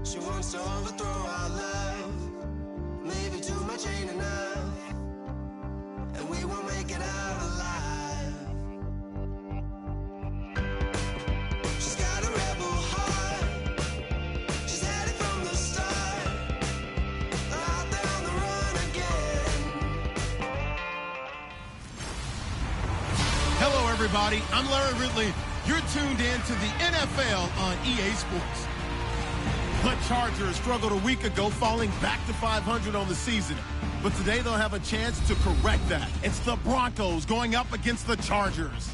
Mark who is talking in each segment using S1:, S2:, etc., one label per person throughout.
S1: She wants to overthrow our love. Maybe too much ain't enough, and we won't make it out alive. She's got a rebel heart. She's had it from the start. Out there on the run again.
S2: Hello, everybody. I'm Larry Ridley. You're tuned in to the NFL on EA Sports. The Chargers struggled a week ago, falling back to 500 on the season. But today they'll have a chance to correct that. It's the Broncos going up against the Chargers.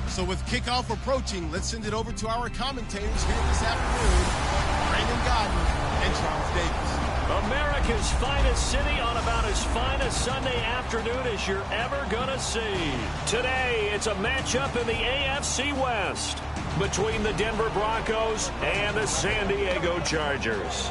S2: So with kickoff approaching, let's send it over to our commentators here this afternoon, Brandon Godden and Charles Davis.
S3: America's finest city on about as fine a Sunday afternoon as you're ever gonna see. Today, it's a matchup in the AFC West between the Denver Broncos and the San Diego Chargers.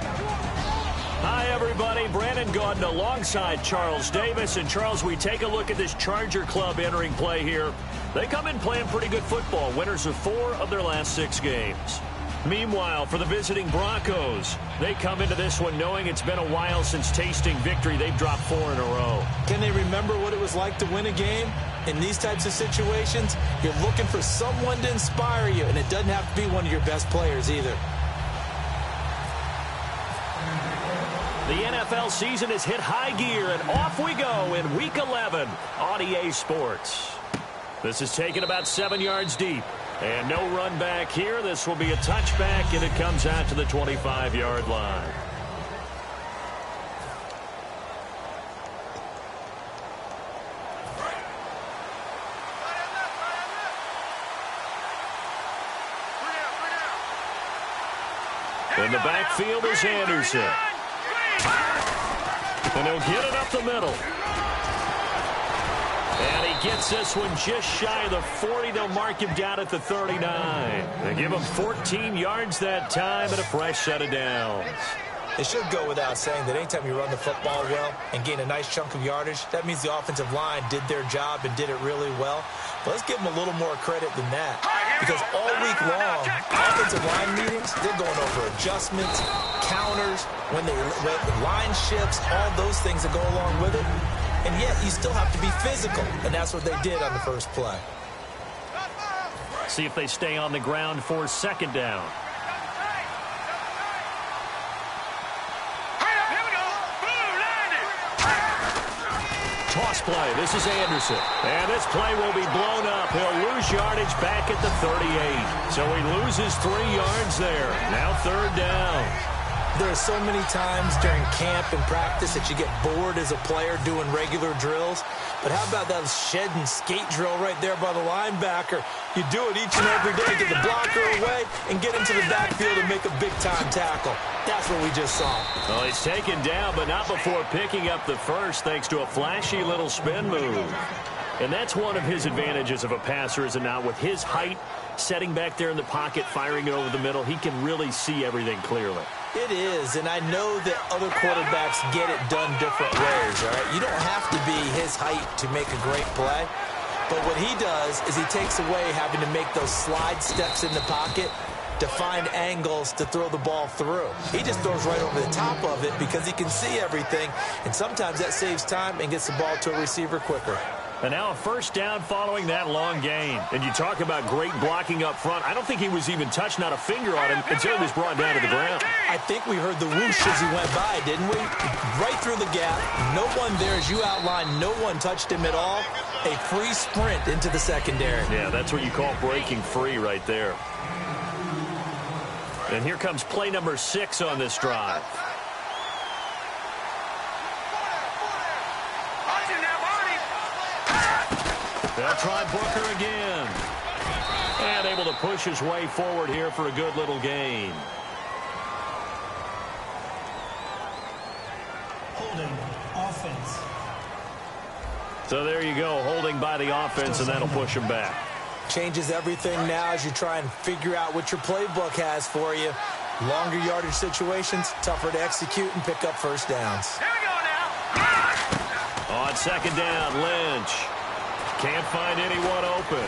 S3: Hi, everybody. Brandon Gaudin alongside Charles Davis. And, Charles, we take a look at this Charger club entering play here. They come in playing pretty good football, winners of 4 of their last 6 games. Meanwhile, for the visiting Broncos, they come into this one knowing it's been a while since tasting victory. They've dropped 4 in a row.
S4: Can they remember what it was like to win a game? In these types of situations, you're looking for someone to inspire you, and it doesn't have to be one of your best players either.
S3: The NFL season has hit high gear, and off we go in Week 11 on EA Sports. This is taken about 7 yards deep. And no run back here. This will be a touchback, and it comes out to the 25-yard line. In the backfield is Anderson. And he'll get it up the middle. And he gets this one just shy of the 40. They'll mark him down at the 39. They give him 14 yards that time and a fresh set of downs.
S4: It should go without saying that anytime you run the football well and gain a nice chunk of yardage, that means the offensive line did their job and did it really well. But let's give them a little more credit than that. Because all week long, offensive line meetings, they're going over adjustments, counters, when line shifts, all those things that go along with it. And yet, you still have to be physical, and that's what they did on the first play.
S3: See if they stay on the ground for second down. Toss play. This is Anderson. And this play will be blown up. He'll lose yardage back at the 38. So he loses 3 yards there. Now third down.
S4: There are so many times during camp and practice that you get bored as a player doing regular drills. But how about that shed and skate drill right there by the linebacker? You do it each and every day, get the blocker away, and get into the backfield and make a big-time tackle. That's what we just saw.
S3: Well, he's taken down, but not before picking up the first thanks to a flashy little spin move. And that's one of his advantages of a passer, is it not? With his height, setting back there in the pocket, firing it over the middle, he can really see everything clearly.
S4: It is, and I know that other quarterbacks get it done different ways, all right? You don't have to be his height to make a great play, but what he does is he takes away having to make those slide steps in the pocket to find angles to throw the ball through. He just throws right over the top of it because he can see everything, and sometimes that saves time and gets the ball to a receiver quicker.
S3: And now a first down following that long gain. And you talk about great blocking up front. I don't think he was even touched, not a finger on him, until he was brought down to the ground.
S4: I think we heard the whoosh as he went by, didn't we? Right through the gap. No one there, as you outlined, no one touched him at all. A free sprint into the secondary.
S3: Yeah, that's what you call breaking free right there. And here comes play number 6 on this drive. They'll try Booker again. And able to push his way forward here for a good little gain.
S5: Holding offense.
S3: So there you go, holding by the offense, and that'll push him back.
S4: Changes everything now as you try and figure out what your playbook has for you. Longer yardage situations, tougher to execute and pick up first downs.
S6: Here we go now.
S3: On second down, Lynch. Can't find anyone open.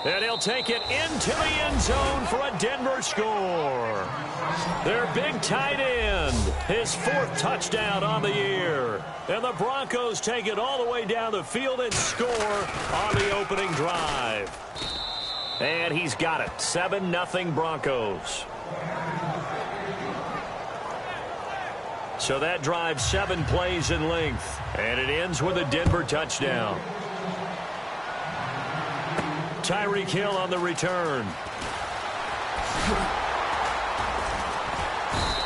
S3: And he'll take it into the end zone for a Denver score. Their big tight end, his 4th touchdown on the year. And the Broncos take it all the way down the field and score on the opening drive. And he's got it. 7-0 Broncos. So that drives 7 plays in length. And it ends with a Denver touchdown. Tyreek Hill on the return.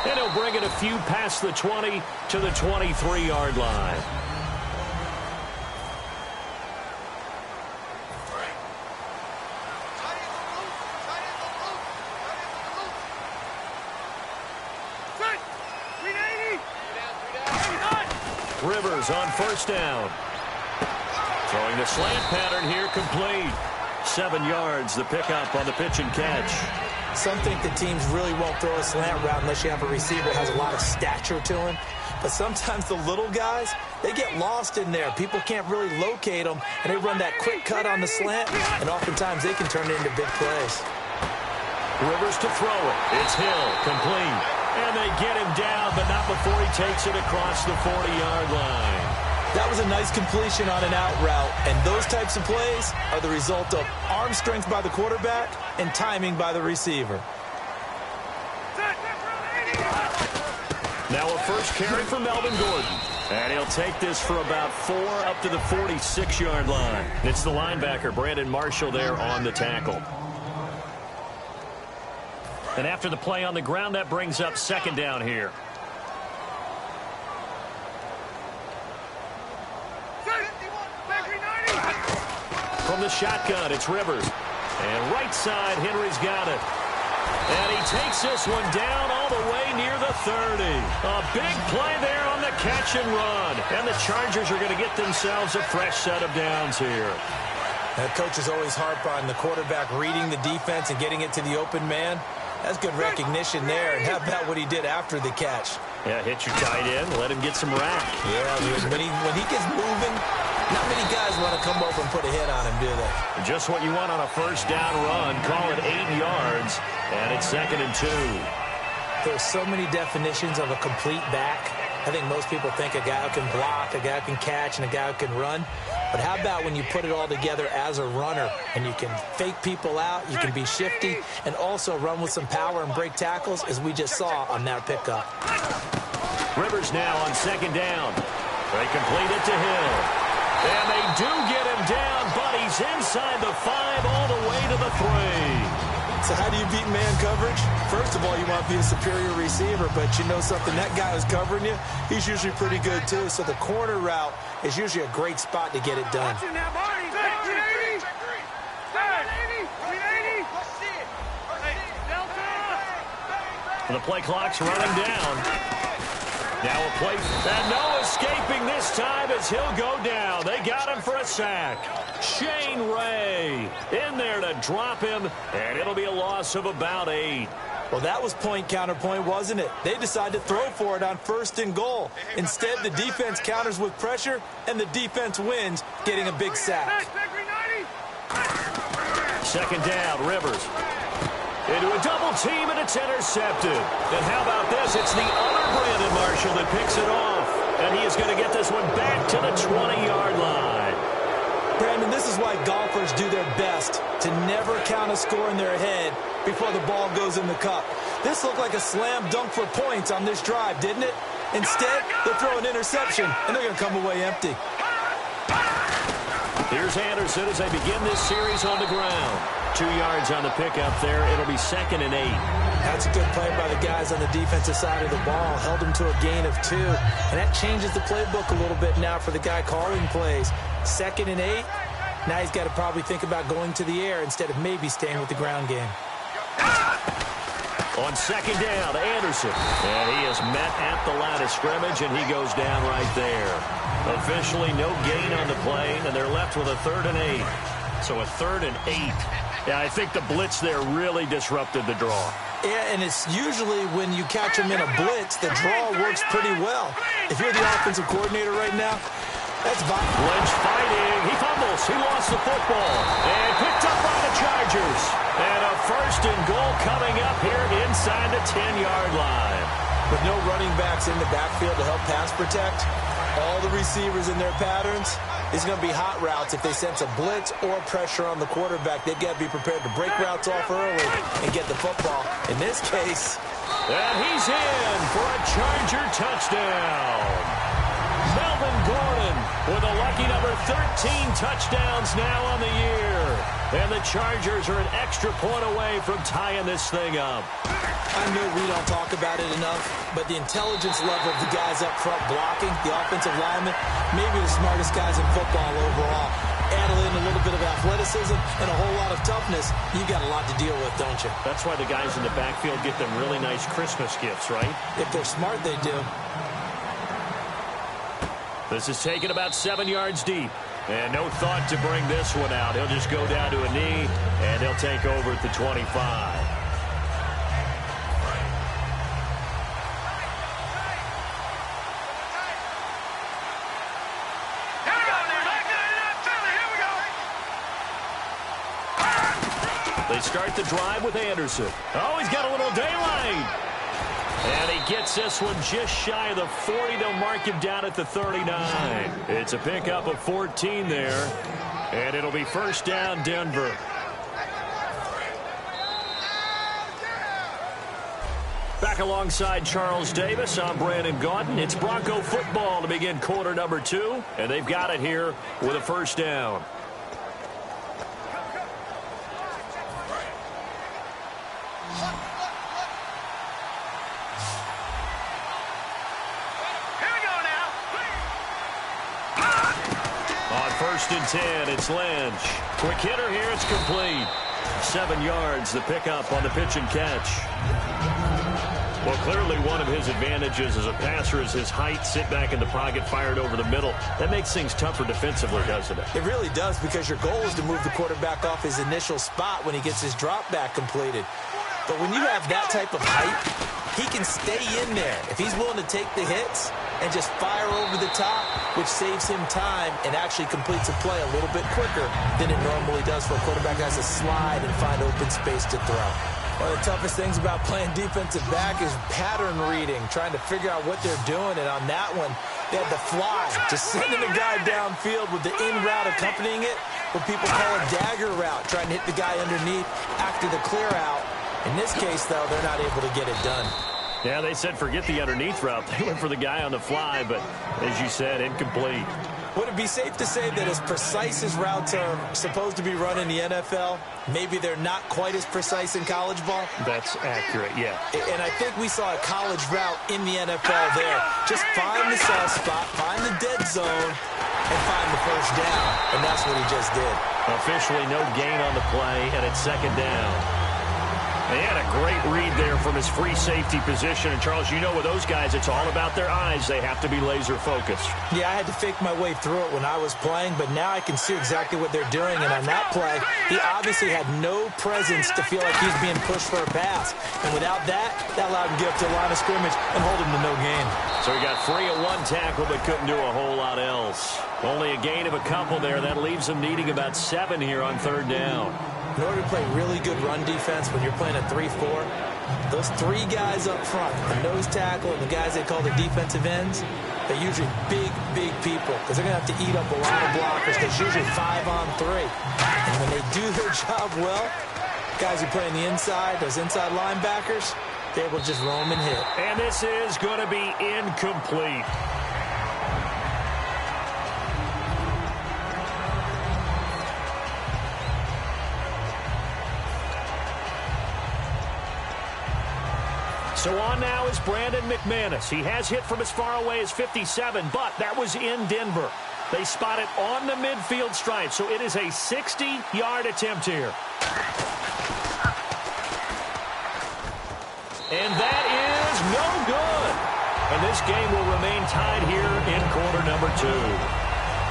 S3: And he'll bring it a few past the 20 to the 23-yard line. Rivers on 1st down. Throwing the slant pattern here, complete. 7 yards, the pickup on the pitch and catch.
S4: Some think the teams really won't throw a slant route unless you have a receiver that has a lot of stature to him. But sometimes the little guys, they get lost in there. People can't really locate them, and they run that quick cut on the slant, and oftentimes they can turn it into big plays.
S3: Rivers to throw it. It's Hill, complete. And they get him down, but not before he takes it across the 40-yard line.
S4: That was a nice completion on an out route, and those types of plays are the result of arm strength by the quarterback and timing by the receiver.
S3: Now a first carry for Melvin Gordon. And he'll take this for about 4 up to the 46-yard line. It's the linebacker, Brandon Marshall, there on the tackle. And after the play on the ground, that brings up 2nd down here. From the shotgun, it's Rivers. And right side, Henry's got it. And he takes this one down all the way near the 30. A big play there on the catch and run. And the Chargers are going to get themselves a fresh set of downs here.
S4: That coach is always harp on the quarterback reading the defense and getting it to the open man. That's good recognition there. And how about what he did after the catch?
S3: Yeah, hit your tight end, let him get some rack.
S4: Yeah, when he gets moving, not many guys want to come over and put a hit on him, do they?
S3: Just what you want on a first down run. Call it 8 yards, and it's 2nd and 2.
S4: There's so many definitions of a complete back. I think most people think a guy who can block, a guy who can catch, and a guy who can run. But how about when you put it all together as a runner and you can fake people out, you can be shifty, and also run with some power and break tackles, as we just saw on that pickup.
S3: Rivers now on 2nd down. They complete it to Hill. And they do get him down, but he's inside the 5 all the way to the 3.
S4: So how do you beat man coverage? First of all, you want to be a superior receiver, but you know something, that guy who's covering you, he's usually pretty good too. So the corner route is usually a great spot to get it done.
S3: And the play clock's running down. Now a play, and no escaping this time as he'll go down. They got him for a sack. Shane Ray in there to drop him, and it'll be a loss of about 8.
S4: Well, that was point counterpoint, wasn't it? They decided to throw for it on 1st and goal. Instead, the defense counters with pressure, and the defense wins, getting a big sack.
S3: 2nd down, Rivers. Into a double team, and it's intercepted. And how about this? It's the other Brandon Marshall that picks it off. And he is going to get this one back to the 20-yard line.
S4: Brandon, this is why golfers do their best to never count a score in their head before the ball goes in the cup. This looked like a slam dunk for points on this drive, didn't it? Instead, they'll throw an interception, and they're going to come away empty.
S3: Here's Anderson as they begin this series on the ground. 2 yards on the pickup there. It'll be 2nd and 8.
S4: That's a good play by the guys on the defensive side of the ball. Held them to a gain of 2. And that changes the playbook a little bit now for the guy calling plays. 2nd and 8. Now he's got to probably think about going to the air instead of maybe staying with the ground game.
S3: On 2nd down, Anderson. And he is met at the line of scrimmage, and he goes down right there. Officially no gain on the play, and they're left with a 3rd and 8. So a 3rd and 8. Yeah, I think the blitz there really disrupted the draw.
S4: Yeah, and it's usually when you catch them in a blitz, the draw works pretty well. If you're the offensive coordinator right now, that's vital.
S3: Lynch fighting. He fumbles. He lost the football. And picked up by the the Chargers. And a 1st and goal coming up here inside the 10-yard line.
S4: With no running backs in the backfield to help pass protect, all the receivers in their patterns, it's going to be hot routes. If they sense a blitz or pressure on the quarterback, they've got to be prepared to break routes off early and get the football. In this case,
S3: and he's in for a Charger touchdown. Melvin Gordon with a lucky number 13 touchdowns now on the year. And the Chargers are an extra point away from tying this thing up.
S4: I know we don't talk about it enough, but the intelligence level of the guys up front blocking, the offensive linemen, maybe the smartest guys in football overall. Add in a little bit of athleticism and a whole lot of toughness, you got a lot to deal with, don't you?
S3: That's why the guys in the backfield get them really nice Christmas gifts, right?
S4: If they're smart, they do.
S3: This is taken about 7 yards deep. And no thought to bring this one out. He'll just go down to a knee, and he'll take over at the 25. They start the drive with Anderson. Oh, he's got a little daylight. And he gets this one just shy of the 40. They'll mark him down at the 39. It's a pickup of 14 there. And it'll be 1st down, Denver. Back alongside Charles Davis, I'm Brandon Gaudin. It's Bronco football to begin quarter number 2. And they've got it here with a 1st down. On 1st and 10, it's Lynch. Quick hitter here, it's complete. 7 yards, the pickup on the pitch and catch. Well, clearly one of his advantages as a passer is his height. Sit back in the pocket, fired over the middle. That makes things tougher defensively, doesn't it?
S4: It really does, because your goal is to move the quarterback off his initial spot when he gets his drop back completed. But when you have that type of height, he can stay in there if he's willing to take the hits and just fire over the top, which saves him time and actually completes a play a little bit quicker than it normally does for a quarterback that has to slide and find open space to throw. One of the toughest things about playing defensive back is pattern reading, trying to figure out what they're doing. And on that one, they had the fly, just sending the guy downfield with the in route accompanying it, what people call a dagger route, trying to hit the guy underneath after the clear out. In this case, though, they're not able to get it done.
S3: Yeah, they said forget the underneath route. They went for the guy on the fly, but as you said, incomplete.
S4: Would it be safe to say that as precise as routes are supposed to be run in the NFL, maybe they're not quite as precise in college ball?
S3: That's accurate, yeah.
S4: And I think we saw a college route in the NFL there. Just find the soft spot, find the dead zone, and find the 1st down. And that's what he just did.
S3: Officially no gain on the play, and it's 2nd down. They had a great read there from his free safety position. And, Charles, you know with those guys, it's all about their eyes. They have to be laser-focused.
S4: Yeah, I had to fake my way through it when I was playing, but now I can see exactly what they're doing. And on that play, he obviously had no presence to feel like he's being pushed for a pass. And without that, that allowed him to get up to the line of scrimmage and hold him to no gain.
S3: So he got free of one tackle but couldn't do a whole lot else. Only a gain of a couple there. That leaves him needing about 7 here on 3rd down.
S4: In order to play really good run defense when you're playing a 3-4, those 3 guys up front, the nose tackle and the guys they call the defensive ends, they're usually big, big people because they're going to have to eat up a lot of blockers. There's usually 5 on 3. And when they do their job well, guys who play on the inside, those inside linebackers, they're able to just roam and hit.
S3: And this is going to be incomplete. So on now is Brandon McManus. He has hit from as far away as 57, but that was in Denver. They spot it on the midfield stripe, so it is a 60-yard attempt here. And that is no good. And this game will remain tied here in quarter number 2.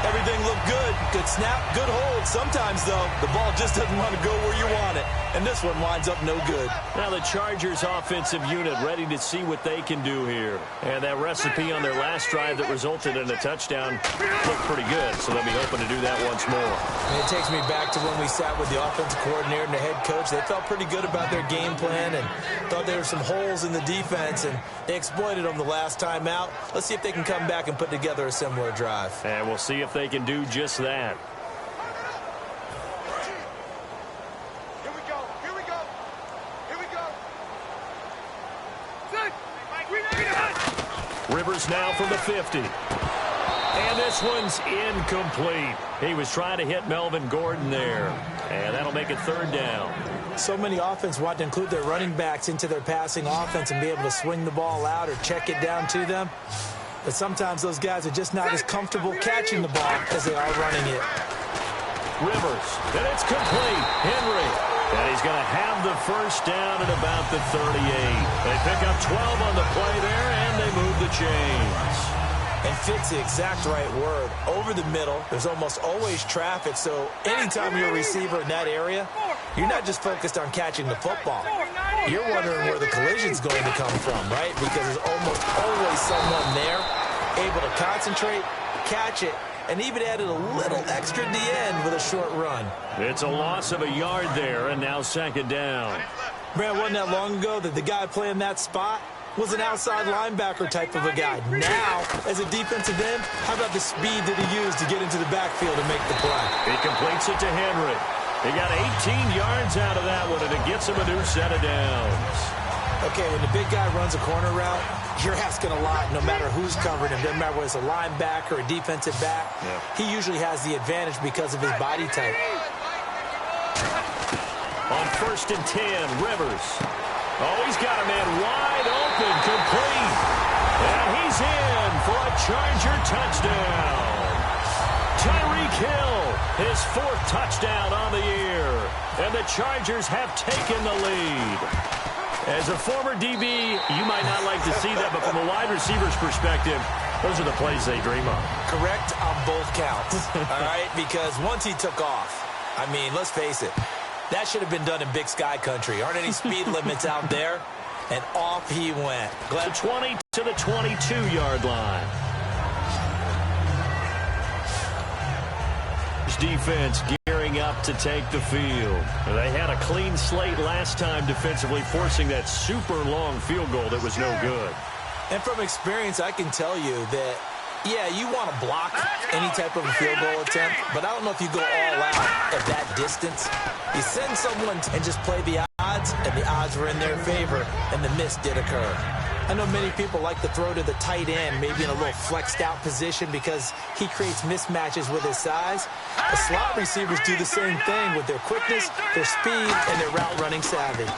S4: Everything looked good. Good snap, good hold. Sometimes, though, the ball just doesn't want to go where you want it. And this one winds up no good.
S3: Now the Chargers offensive unit ready to see what they can do here. And that recipe on their last drive that resulted in a touchdown looked pretty good. So they'll be hoping to do that once more.
S4: And it takes me back to when we sat with the offensive coordinator and the head coach. They felt pretty good about their game plan and thought there were some holes in the defense. And they exploited them the last time out. Let's see if they can come back and put together a similar drive.
S3: And we'll see if they can do just that.
S6: Here we go. Here we go. Here we go.
S3: Rivers now from the 50. And this one's incomplete. He was trying to hit Melvin Gordon there. And that'll make it third down.
S4: So many offense want to include their running backs into their passing offense and be able to swing the ball out or check it down to them. But sometimes those guys are just not as comfortable catching the ball as they are running it.
S3: Rivers, and it's complete. Henry, and he's going to have the first down at about the 38. They pick up 12 on the play there, and they move the chains.
S4: And fit's the exact right word. Over the middle, there's almost always traffic, so anytime you're a receiver in that area, you're not just focused on catching the football. You're wondering where the collision's going to come from, right? Because there's almost always someone there able to concentrate, catch it, and even added a little extra at the end with a short run.
S3: It's a loss of a yard there, and now second down.
S4: Brad, wasn't that long ago that the guy playing that spot was an outside linebacker type of a guy. Now, as a defensive end, how about the speed that he used to get into the backfield and make the play?
S3: He completes it to Henry. He got 18 yards out of that one, and it gets him a new set of downs.
S4: Okay, when the big guy runs a corner route, you're asking a lot no matter who's covering him. Doesn't matter whether it's a linebacker or a defensive back. Yeah. He usually has the advantage because of his body type.
S3: On 1st and 10, Rivers. Oh, he's got a man wide open, complete. And he's in for a Charger touchdown. Tyreek Hill, his 4th touchdown on the year. And the Chargers have taken the lead. As a former DB, you might not like to see that, but from a wide receiver's perspective, those are the plays they dream of.
S4: Correct on both counts, all right? Because once he took off, I mean, let's face it, that should have been done in Big Sky Country. Aren't any speed limits out there? And off he went.
S3: The 20 to the 22-yard line. Defense gearing up to take the field. They had a clean slate last time defensively, forcing that super long field goal that was no good.
S4: And from experience, I can tell you that, yeah, you want to block any type of a field goal attempt, but I don't know if you go all out at that distance. You send someone and just play the odds, and the odds were in their favor, and the miss did occur. I know many people like to throw to the tight end, maybe in a little flexed out position because he creates mismatches with his size. The slot receivers do the same thing with their quickness, their speed, and their route running savvy.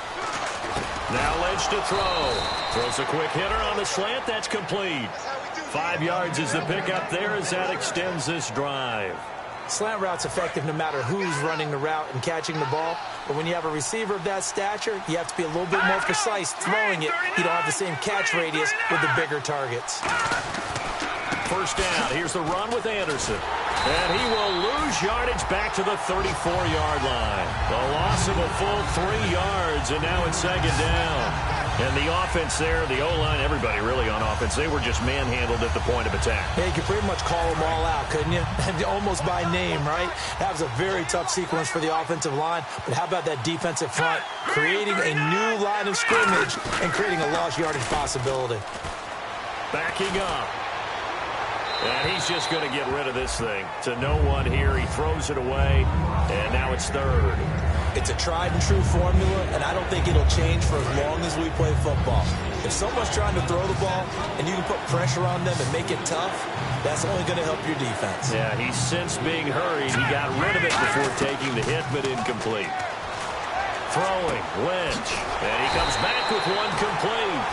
S3: Now Lynch to throw. Throws a quick hitter on the slant. That's complete. 5 yards is the pickup there as that extends this drive.
S4: Slant route's effective no matter who's running the route and catching the ball. But when you have a receiver of that stature, you have to be a little bit more precise throwing it. You don't have the same catch radius with the bigger targets.
S3: First down. Here's the run with Anderson. And he will lose yardage back to the 34-yard line. The loss of a full 3 yards, and now it's second down. And the offense there, the O-line, everybody really on offense, they were just manhandled at the point of attack.
S4: Yeah, you could pretty much call them all out, couldn't you? Almost by name, right? That was a very tough sequence for the offensive line. But how about that defensive front creating a new line of scrimmage and creating a lost yardage possibility?
S3: Backing up. And he's just going to get rid of this thing. To no one here. He throws it away. And now it's third.
S4: It's a tried and true formula, and I don't think it'll change for as long as we play football. If someone's trying to throw the ball and you can put pressure on them and make it tough, that's only going to help your defense.
S3: Yeah, he's since being hurried. He got rid of it before taking the hit, but incomplete. Throwing, Lynch. And he comes back with one complete.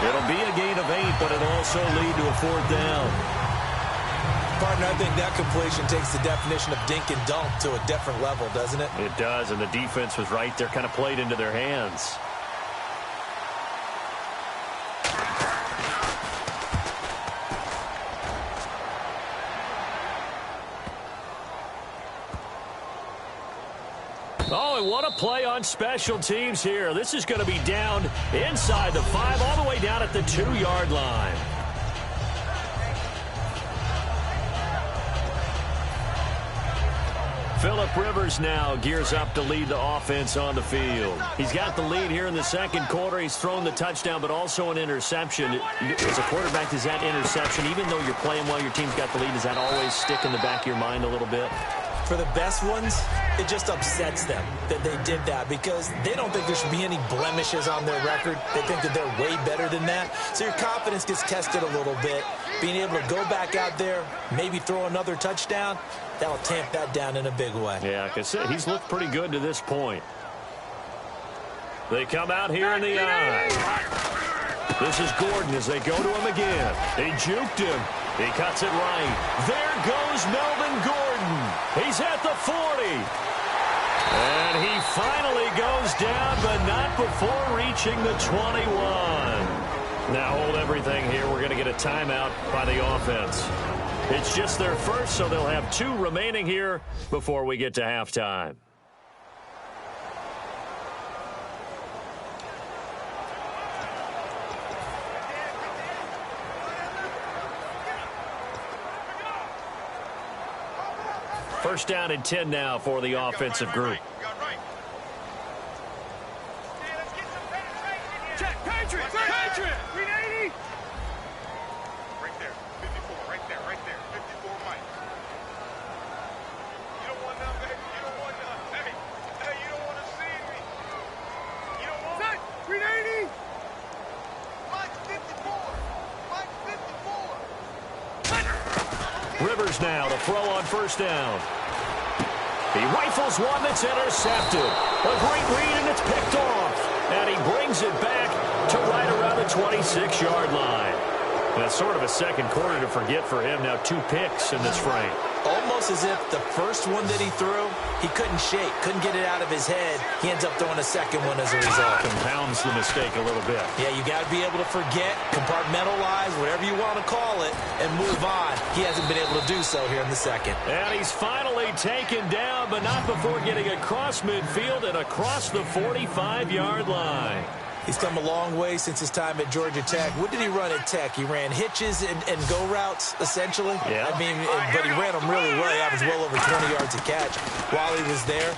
S3: It'll be a gain of 8, but it'll also lead to a 4th down.
S4: Partner, I think that completion takes the definition of dink and dunk to a different level, doesn't it?
S3: It does, and the defense was right there, kind of played into their hands. Boy, what a play on special teams here. This is going to be down inside the 5, all the way down at the 2-yard line. Phillip Rivers now gears up to lead the offense on the field. He's got the lead here in the second quarter. He's thrown the touchdown, but also an interception. As a quarterback, does that interception, even though you're playing well, your team's got the lead, does that always stick in the back of your mind a little bit?
S4: For the best ones, it just upsets them that they did that because they don't think there should be any blemishes on their record. They think that they're way better than that. So your confidence gets tested a little bit. Being able to go back out there, maybe throw another touchdown, that'll tamp that down in a big way.
S3: Yeah, like I said, he's looked pretty good to this point. They come out here in the eye. This is Gordon as they go to him again. They juked him. He cuts it right. There goes Melvin Gordon. He's at the 40. And he finally goes down, but not before reaching the 21. Now hold everything here. We're going to get a timeout by the offense. It's just their first, so they'll have 2 remaining here before we get to halftime. First down and 10 now for the offensive group.
S6: Check, Patriots! Patriots! 380! Right there. 54, right there, right there. 54, Mike. You don't want none, baby. You don't want none. Hey, you don't want to see me. You don't want it. 380! Mike 54! Mike 54!
S3: Rivers now to throw on first down. He rifles one that's intercepted. A great read, and it's picked off. And he brings it back to right around the 26-yard line. That's sort of a second quarter to forget for him. Now 2 picks in this frame.
S4: Almost as if the first one that he threw, he couldn't shake, couldn't get it out of his head. He ends up throwing a second one as a result.
S3: Compounds the mistake a little bit.
S4: Yeah, you got to be able to forget, compartmentalize, whatever you want to call it, and move on. He hasn't been able to do so here in the second.
S3: And he's finally taken down, but not before getting across midfield and across the 45-yard line.
S4: He's come a long way since his time at Georgia Tech. What did he run at Tech? He ran hitches and go routes, essentially.
S3: Yeah.
S4: I mean, but he ran them really well. He averaged well over 20 yards a catch while he was there.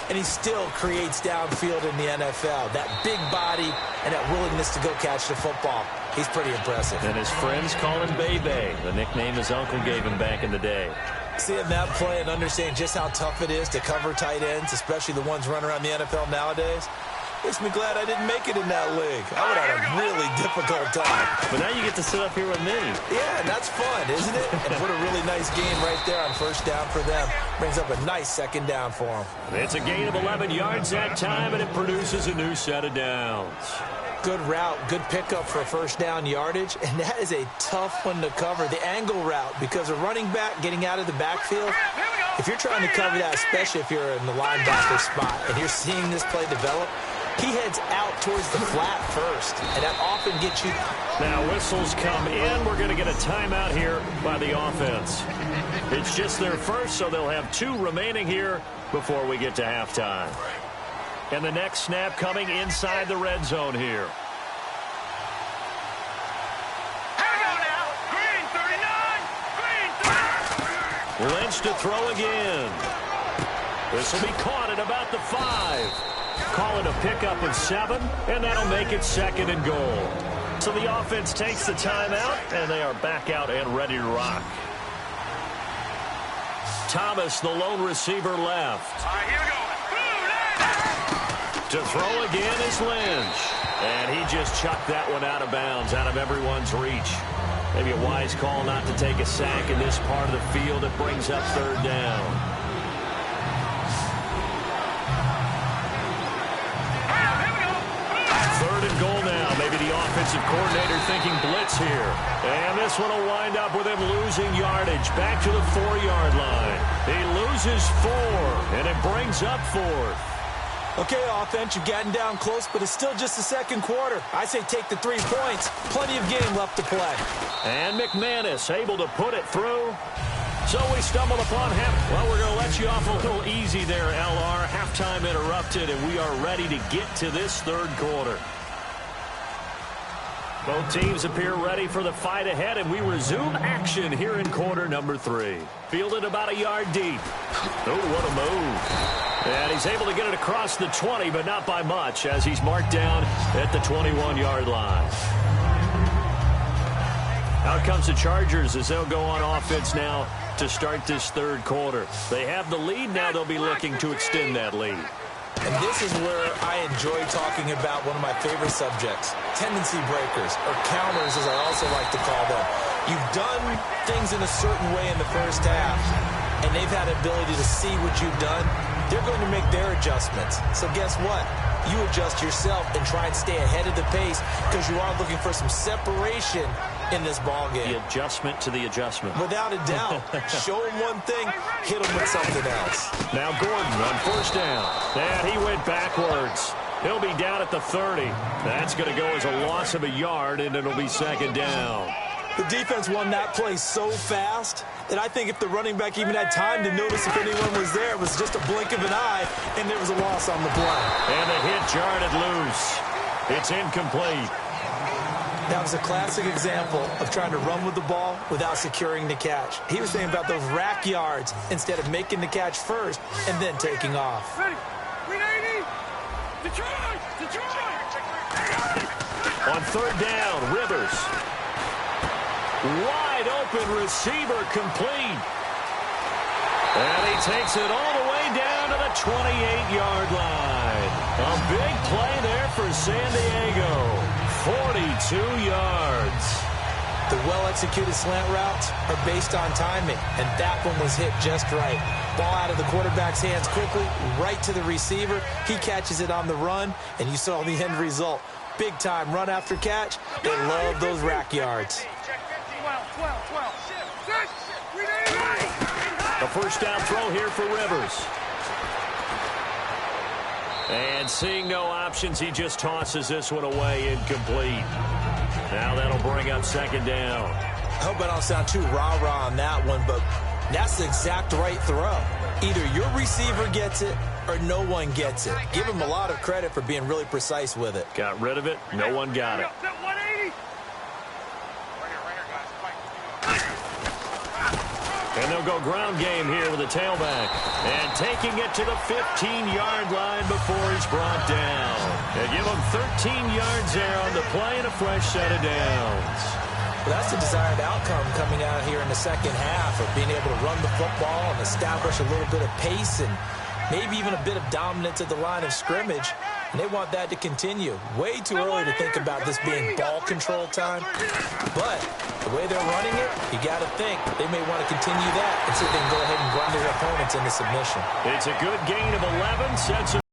S4: And he still creates downfield in the NFL. That big body and that willingness to go catch the football. He's pretty impressive.
S3: And his friends call him Bebe, the nickname his uncle gave him back in the day.
S4: Seeing that play and understanding just how tough it is to cover tight ends, especially the ones running around the NFL nowadays, makes me glad I didn't make it in that league. I would have had a really difficult time.
S3: But now you get to sit up here with me.
S4: Yeah, and that's fun, isn't it? And put a really nice game right there on first down for them. Brings up a nice second down for them.
S3: It's a gain of 11 yards that time, and it produces a new set of downs.
S4: Good route, good pickup for first down yardage, and that is a tough one to cover. The angle route, because a running back getting out of the backfield, if you're trying to cover that, especially if you're in the linebacker spot, and you're seeing this play develop, he heads out towards the flat first, and that often gets you.
S3: Now whistles come in. We're going to get a timeout here by the offense. It's just their first, so they'll have 2 remaining here before we get to halftime. And the next snap coming inside the red zone here.
S6: Here we go now. Green 39. Green 39.
S3: Lynch to throw again. This will be caught at about the 5. Call it a pickup of 7, and that'll make it second and goal. So the offense takes the timeout, and they are back out and ready to rock. Thomas, the lone receiver, left.
S6: All right, here we go.
S3: To throw again is Lynch. And he just chucked that one out of bounds, out of everyone's reach. Maybe a wise call not to take a sack in this part of the field. It brings up third down. Third and goal now. Maybe the offensive coordinator thinking blitz here. And this one will wind up with him losing yardage. Back to the 4-yard line. He loses 4, and it brings up 4th.
S4: Okay, offense, you've gotten down close, but it's still just the second quarter. I say take the 3 points. Plenty of game left to play.
S3: And McManus able to put it through. So we stumbled upon him. Well, we're going to let you off a little easy there, LR. Halftime interrupted, and we are ready to get to this third quarter. Both teams appear ready for the fight ahead, and we resume action here in quarter number 3. Fielded about a yard deep. Oh, what a move. And he's able to get it across the 20, but not by much, as he's marked down at the 21-yard line. Out comes the Chargers as they'll go on offense now to start this third quarter. They have the lead. Now they'll be looking to extend that lead.
S4: And this is where I enjoy talking about one of my favorite subjects, tendency breakers, or counters as I also like to call them. You've done things in a certain way in the first half, and they've had the ability to see what you've done. They're going to make their adjustments. So guess what? You adjust yourself and try and stay ahead of the pace because you are looking for some separation in this ball game.
S3: The adjustment to the adjustment.
S4: Without a doubt. Show him one thing, hit him with something else.
S3: Now Gordon on first down. And he went backwards. He'll be down at the 30. That's going to go as a loss of a yard, and it'll be second down.
S4: The defense won that play so fast that I think if the running back even had time to notice if anyone was there, it was just a blink of an eye, and there was a loss on the play.
S3: And the hit jarred it loose. It's incomplete.
S4: That was a classic example of trying to run with the ball without securing the catch. He was thinking about those rack yards instead of making the catch first and then taking off.
S6: Ready? 380! Detroit!
S3: On third down, Rivers. Wide open receiver complete. And he takes it all the way down to the 28-yard line. A big play there for San Diego. 42 yards.
S4: The well-executed slant routes are based on timing, and that one was hit just right. Ball out of the quarterback's hands quickly, right to the receiver. He catches it on the run, and you saw the end result. Big-time run after catch. They love those rack yards.
S6: 12. Six! 380!
S3: A first down throw here for Rivers. And seeing no options, he just tosses this one away, incomplete. Now that'll bring up second down.
S4: I hope I don't sound too rah-rah on that one, but that's the exact right throw. Either your receiver gets it or no one gets it. Give him a lot of credit for being really precise with it.
S3: Got rid of it. No one got it.
S6: 180!
S3: And they'll go ground game here with a tailback. And taking it to the 15-yard line before he's brought down. They give him 13 yards there on the play and a fresh set of downs.
S4: Well, that's the desired outcome coming out here in the second half of being able to run the football and establish a little bit of pace and maybe even a bit of dominance at the line of scrimmage. And they want that to continue. Way too early to think about this being ball control time. But the way they're running it, you got to think they may want to continue that and see if they can go ahead and run their opponents into submission.
S3: It's a good gain of 11. Sets